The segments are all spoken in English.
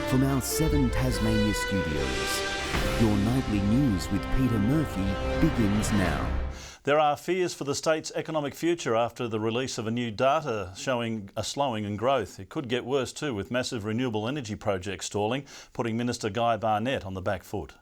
From our 7 Tasmania studios, your nightly news with Peter Murphy begins now. There are fears for the state's economic future after the release of a new data showing a slowing in growth. It could get worse too, with massive renewable energy projects stalling, putting Minister Guy Barnett on the back foot.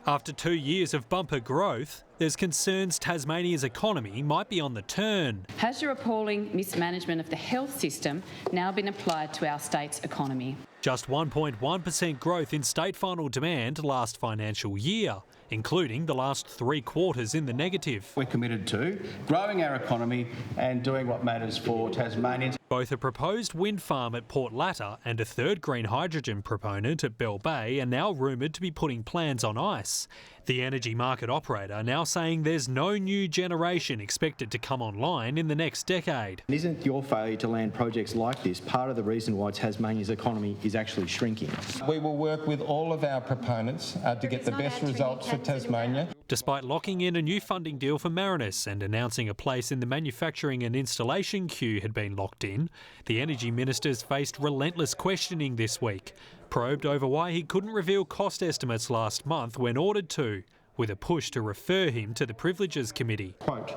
After 2 years of bumper growth, there's concerns Tasmania's economy might be on the turn. Has your appalling mismanagement of the health system now been applied to our state's economy? Just 1.1% growth in state final demand last financial year, including the last 3 quarters in the negative. We're committed to growing our economy and doing what matters for Tasmanians. Both a proposed wind farm at Port Latter and a third green hydrogen proponent at Bell Bay are now rumoured to be putting plans on ice. The energy market operator now saying there's no new generation expected to come online in the next decade. Isn't your failure to land projects like this part of the reason why Tasmania's economy is actually shrinking? We will work with all of our proponents to get the best results for Tasmania. Despite locking in a new funding deal for Marinus and announcing a place in the manufacturing and installation queue had been locked in, the Energy Ministers faced relentless questioning this week, probed over why he couldn't reveal cost estimates last month when ordered to, with a push to refer him to the Privileges Committee. Quote,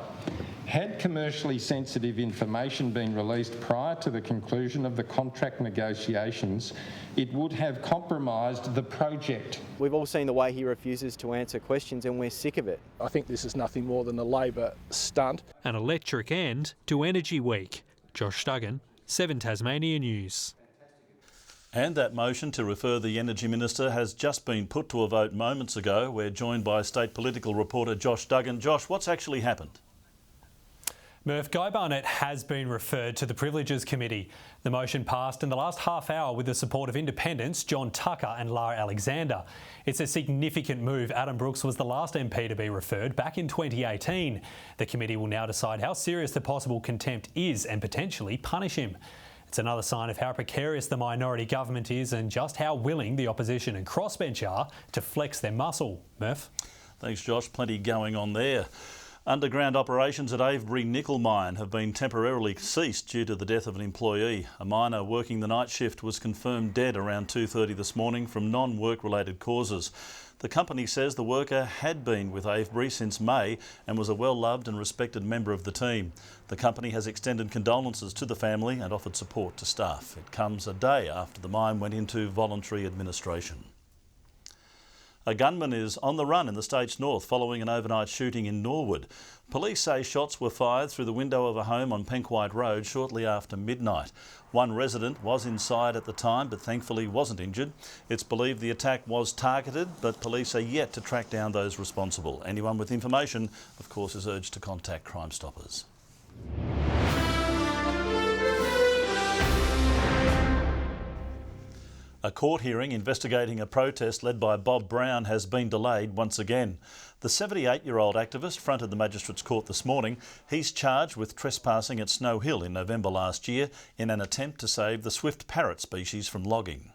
had commercially sensitive information been released prior to the conclusion of the contract negotiations, it would have compromised the project. We've all seen the way he refuses to answer questions and we're sick of it. I think this is nothing more than a Labor stunt. An electric end to Energy Week. Josh Duggan, 7 Tasmania News. And that motion to refer the Energy Minister has just been put to a vote moments ago. We're joined by state political reporter Josh Duggan. Josh, what's actually happened? Murph, Guy Barnett has been referred to the Privileges Committee. The motion passed in the last half hour with the support of independents John Tucker and Lara Alexander. It's a significant move. Adam Brooks was the last MP to be referred back in 2018. The committee will now decide how serious the possible contempt is and potentially punish him. It's another sign of how precarious the minority government is and just how willing the opposition and crossbench are to flex their muscle. Murph? Thanks, Josh. Plenty going on there. Underground operations at Avery nickel mine have been temporarily ceased due to the death of an employee. A miner working the night shift was confirmed dead around 2:30 this morning from non-work related causes. The company says the worker had been with Avery since May and was a well-loved and respected member of the team. The company has extended condolences to the family and offered support to staff. It comes a day after the mine went into voluntary administration. A gunman is on the run in the state's north following an overnight shooting in Norwood. Police say shots were fired through the window of a home on Penkwhite Road shortly after midnight. One resident was inside at the time but thankfully wasn't injured. It's believed the attack was targeted, but police are yet to track down those responsible. Anyone with information, of course, is urged to contact Crime Stoppers. A court hearing investigating a protest led by Bob Brown has been delayed once again. The 78-year-old activist fronted the Magistrates Court this morning. He's charged with trespassing at Snow Hill in November last year in an attempt to save the swift parrot species from logging.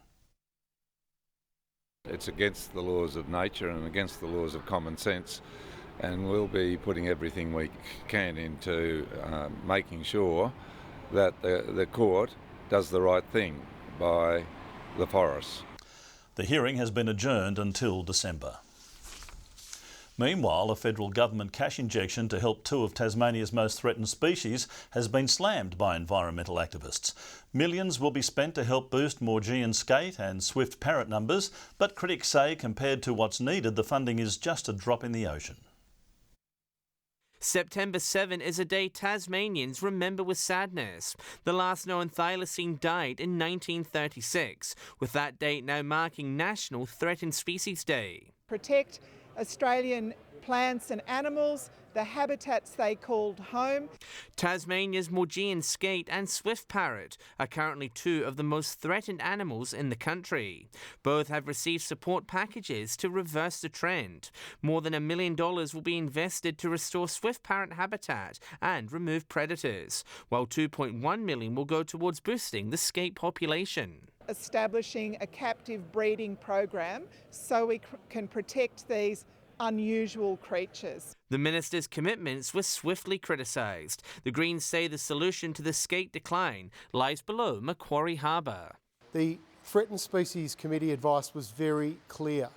It's against the laws of nature and against the laws of common sense, and we'll be putting everything we can into making sure that the court does the right thing by the forests. The hearing has been adjourned until December. Meanwhile, a federal government cash injection to help 2 of Tasmania's most threatened species has been slammed by environmental activists. Millions will be spent to help boost Maugean skate and swift parrot numbers, but critics say compared to what's needed, the funding is just a drop in the ocean. September 7 is a day Tasmanians remember with sadness. The last known thylacine died in 1936, with that date now marking National Threatened Species Day. Protect Australian plants and animals, the habitats they called home. Tasmania's Maugean skate and swift parrot are currently 2 of the most threatened animals in the country. Both have received support packages to reverse the trend. More than $1 million will be invested to restore swift parrot habitat and remove predators, while $2.1 million will go towards boosting the skate population. Establishing a captive breeding program so we can protect these unusual creatures. The minister's commitments were swiftly criticised. The Greens say the solution to the skate decline lies below Macquarie Harbour. The Threatened Species Committee advice was very clear.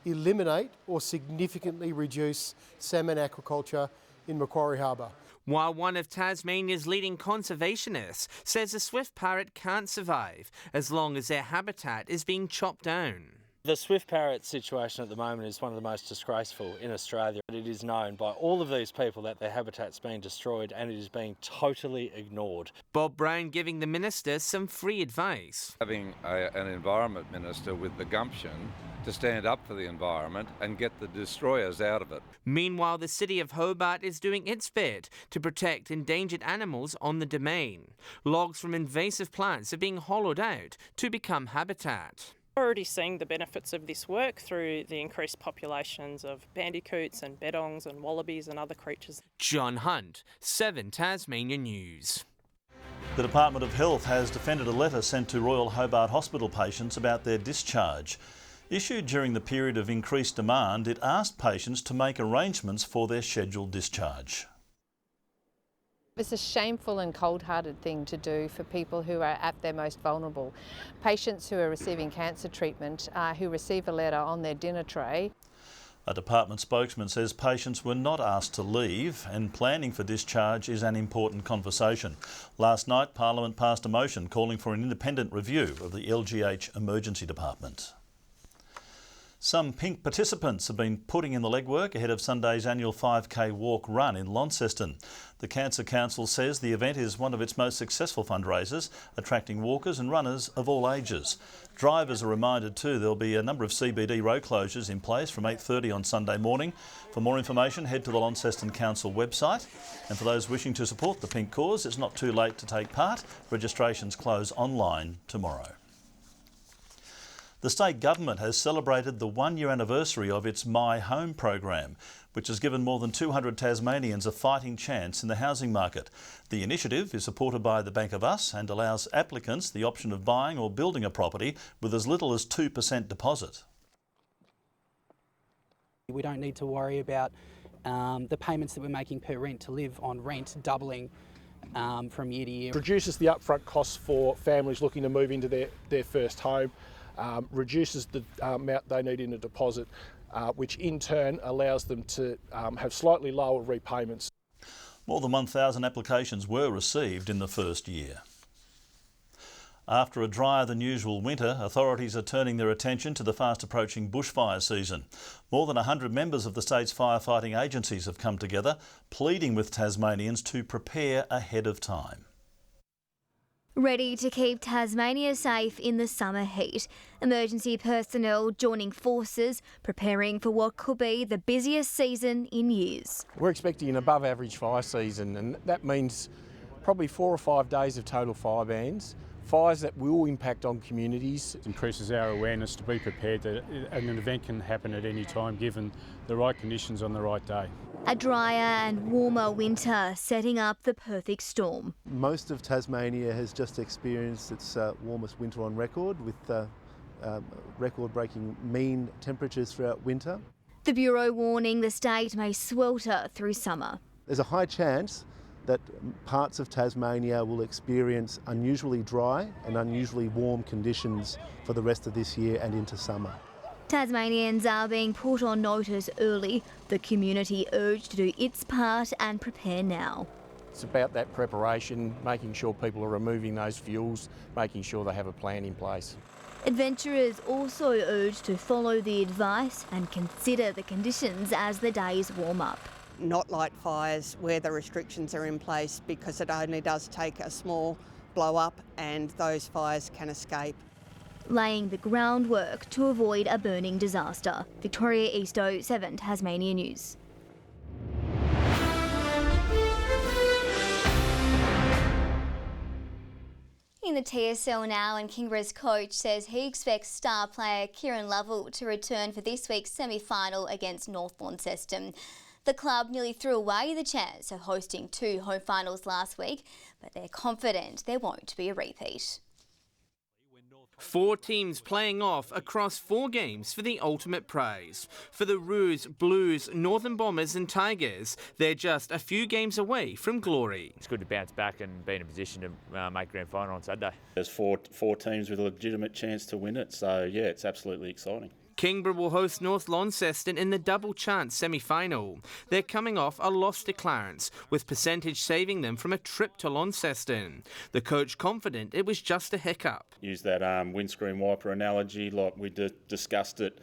Eliminate or significantly reduce salmon aquaculture in Macquarie Harbour. While one of Tasmania's leading conservationists says the swift parrot can't survive as long as their habitat is being chopped down. The swift parrot situation at the moment is one of the most disgraceful in Australia. It is known by all of these people that their habitat's been destroyed and it is being totally ignored. Bob Brown giving the minister some free advice. Having an environment minister with the gumption to stand up for the environment and get the destroyers out of it. Meanwhile, the city of Hobart is doing its bit to protect endangered animals on the domain. Logs from invasive plants are being hollowed out to become habitat. Already seeing the benefits of this work through the increased populations of bandicoots and bedongs and wallabies and other creatures. John Hunt, 7 Tasmania News. The Department of Health has defended a letter sent to Royal Hobart Hospital patients about their discharge. Issued during the period of increased demand, it asked patients to make arrangements for their scheduled discharge. It's a shameful and cold-hearted thing to do for people who are at their most vulnerable. Patients who are receiving cancer treatment, who receive a letter on their dinner tray. A department spokesman says patients were not asked to leave and planning for discharge is an important conversation. Last night, Parliament passed a motion calling for an independent review of the LGH Emergency Department. Some pink participants have been putting in the legwork ahead of Sunday's annual 5K walk run in Launceston. The Cancer Council says the event is one of its most successful fundraisers, attracting walkers and runners of all ages. Drivers are reminded too there'll be a number of CBD road closures in place from 8:30 on Sunday morning. For more information, head to the Launceston Council website. And for those wishing to support the pink cause, it's not too late to take part. Registrations close online tomorrow. The state government has celebrated the 1-year anniversary of its My Home program, which has given more than 200 Tasmanians a fighting chance in the housing market. The initiative is supported by the Bank of Us and allows applicants the option of buying or building a property with as little as 2% deposit. We don't need to worry about the payments that we're making per rent to live on rent doubling from year to year. Reduces the upfront costs for families looking to move into their first home. Reduces the amount they need in a deposit, which in turn allows them to have slightly lower repayments. More than 1,000 applications were received in the first year. After a drier than usual winter, authorities are turning their attention to the fast approaching bushfire season. More than 100 members of the state's firefighting agencies have come together, pleading with Tasmanians to prepare ahead of time. Ready to keep Tasmania safe in the summer heat. Emergency personnel joining forces, preparing for what could be the busiest season in years. We're expecting an above average fire season, and that means probably 4 or 5 days of total fire bans. Fires that will impact on communities. It increases our awareness to be prepared that an event can happen at any time given the right conditions on the right day. A drier and warmer winter setting up the perfect storm. Most of Tasmania has just experienced its warmest winter on record, with record-breaking mean temperatures throughout winter. The Bureau warning the state may swelter through summer. There's a high chance that parts of Tasmania will experience unusually dry and unusually warm conditions for the rest of this year and into summer. Tasmanians are being put on notice early. The community urged to do its part and prepare now. It's about that preparation, making sure people are removing those fuels, making sure they have a plan in place. Adventurers also urged to follow the advice and consider the conditions as the days warm up. Not light fires where the restrictions are in place, because it only does take a small blow up and those fires can escape. Laying the groundwork to avoid a burning disaster. Victoria Easto, 7 Tasmania News. In the TSL now, and Kingborough's coach says he expects star player Kieran Lovell to return for this week's semi-final against North Launceston. The club nearly threw away the chance of hosting 2 home finals last week, but they're confident there won't be a repeat. 4 teams playing off across 4 games for the ultimate prize. For the Roos, Blues, Northern Bombers and Tigers, they're just a few games away from glory. It's good to bounce back and be in a position to make grand final on Saturday. There's four teams with a legitimate chance to win it, so yeah, it's absolutely exciting. Kingborough will host North Launceston in the double chance semi-final. They're coming off a loss to Clarence, with percentage saving them from a trip to Launceston. The coach confident it was just a hiccup. Use that windscreen wiper analogy, like we discussed it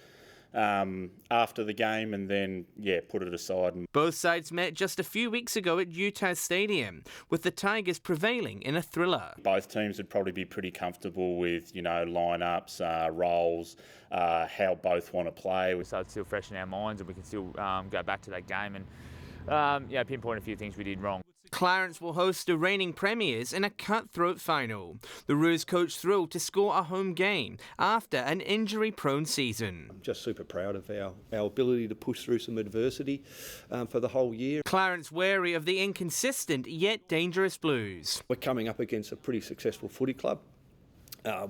after the game, and then put it aside. Both sides met just a few weeks ago at Utah Stadium, with the Tigers prevailing in a thriller. Both teams would probably be pretty comfortable with lineups, roles, how both want to play. So it's still fresh in our minds, and we can still go back to that game and pinpoint a few things we did wrong. Clarence will host the reigning premiers in a cutthroat final. The Roos coach thrilled to score a home game after an injury-prone season. I'm just super proud of our ability to push through some adversity for the whole year. Clarence wary of the inconsistent yet dangerous Blues. We're coming up against a pretty successful footy club,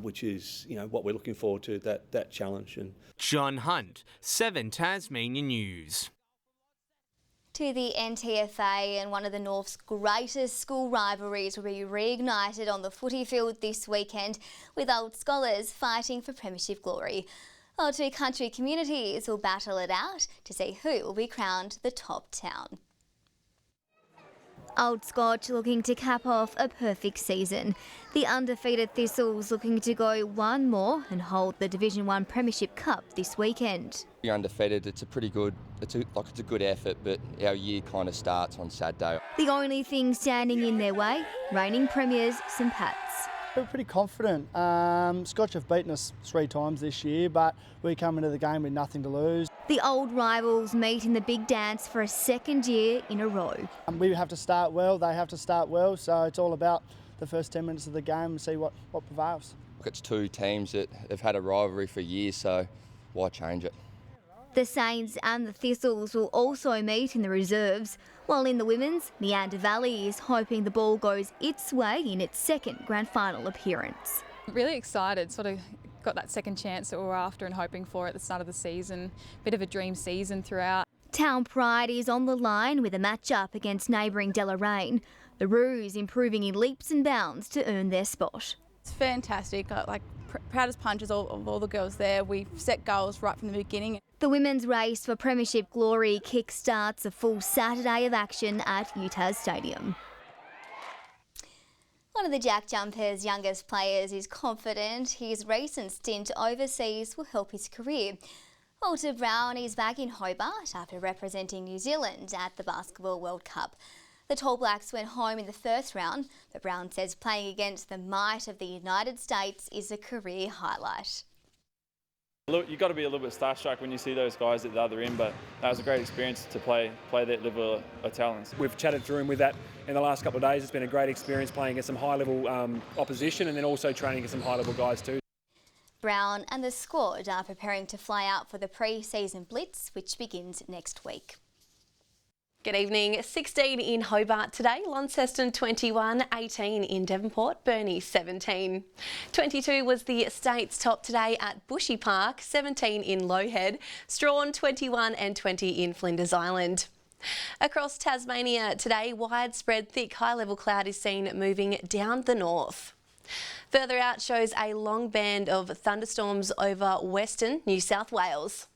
which is what we're looking forward to, that challenge. And John Hunt, 7 Tasmanian News. To the NTFA, and one of the North's greatest school rivalries will be reignited on the footy field this weekend, with Old Scholars fighting for premiership glory. While 2 country communities will battle it out to see who will be crowned the top town. Old Scotch looking to cap off a perfect season. The undefeated Thistles looking to go one more and hold the Division 1 Premiership Cup this weekend. You're undefeated, it's a good effort, but our year kind of starts on Saturday. The only thing standing in their way, reigning premiers St Pat's. We're pretty confident. Scotch have beaten us 3 times this year, but we come into the game with nothing to lose. The old rivals meet in the big dance for a 2nd year in a row. We have to start well, they have to start well, so it's all about the first 10 minutes of the game and see what prevails. It's 2 teams that have had a rivalry for years, so why change it? The Saints and the Thistles will also meet in the reserves, while in the women's, Meander Valley is hoping the ball goes its way in its 2nd grand final appearance. Really excited, sort of got that second chance that we were after and hoping for at the start of the season. Bit of a dream season throughout. Town pride is on the line with a match-up against neighbouring Deloraine. The Roos improving in leaps and bounds to earn their spot. It's fantastic, proud as punches of all the girls there. We set goals right from the beginning. The women's race for premiership glory kick-starts a full Saturday of action at Utah Stadium. One of the Jack Jumper's youngest players is confident his recent stint overseas will help his career. Walter Brown is back in Hobart after representing New Zealand at the Basketball World Cup. The Tall Blacks went home in the first round, but Brown says playing against the might of the United States is a career highlight. Look, you've got to be a little bit starstruck when you see those guys at the other end, but that was a great experience to play that level of talents. We've chatted through him with that in the last couple of days. It's been a great experience playing against some high-level opposition and then also training against some high-level guys too. Brown and the squad are preparing to fly out for the pre-season blitz, which begins next week. Good evening. 16 in Hobart today, Launceston 21, 18 in Devonport, Burnie 17. 22 was the state's top today at Bushy Park, 17 in Lowhead, Strawn 21 and 20 in Flinders Island. Across Tasmania today, widespread thick high-level cloud is seen moving down the north. Further out shows a long band of thunderstorms over western New South Wales.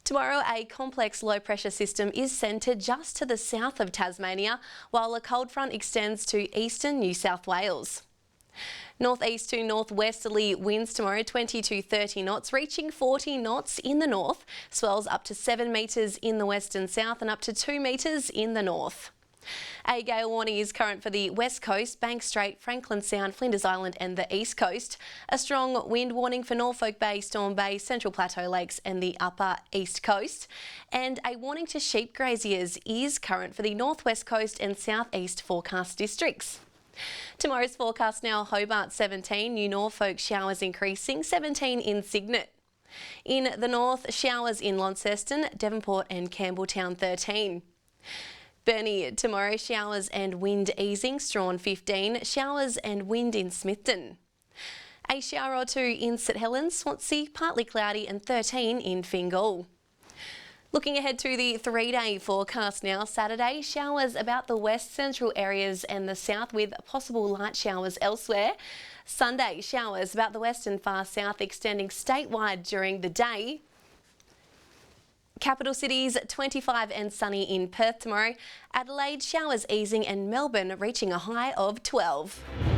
Tomorrow, a complex low-pressure system is centred just to the south of Tasmania, while a cold front extends to eastern New South Wales. Northeast to northwesterly winds tomorrow, 20 to 30 knots, reaching 40 knots in the north. Swells up to 7 metres in the west and south and up to 2 metres in the north. A gale warning is current for the west coast, Banks Strait, Franklin Sound, Flinders Island and the east coast. A strong wind warning for Norfolk Bay, Storm Bay, Central Plateau Lakes and the upper east coast. And a warning to sheep graziers is current for the northwest coast and southeast forecast districts. Tomorrow's forecast now: Hobart 17, New Norfolk showers increasing, 17 in Cygnet. In the north, showers in Launceston, Devonport and Campbelltown 13. Burnie tomorrow, showers and wind easing, Strawn 15, showers and wind in Smithton. A shower or two in St Helens, Swansea, partly cloudy and 13 in Fingal. Looking ahead to the 3-day forecast now. Saturday, showers about the west central areas and the south with possible light showers elsewhere. Sunday, showers about the west and far south extending statewide during the day. Capital cities, 25 and sunny in Perth tomorrow. Adelaide, showers easing and Melbourne reaching a high of 12.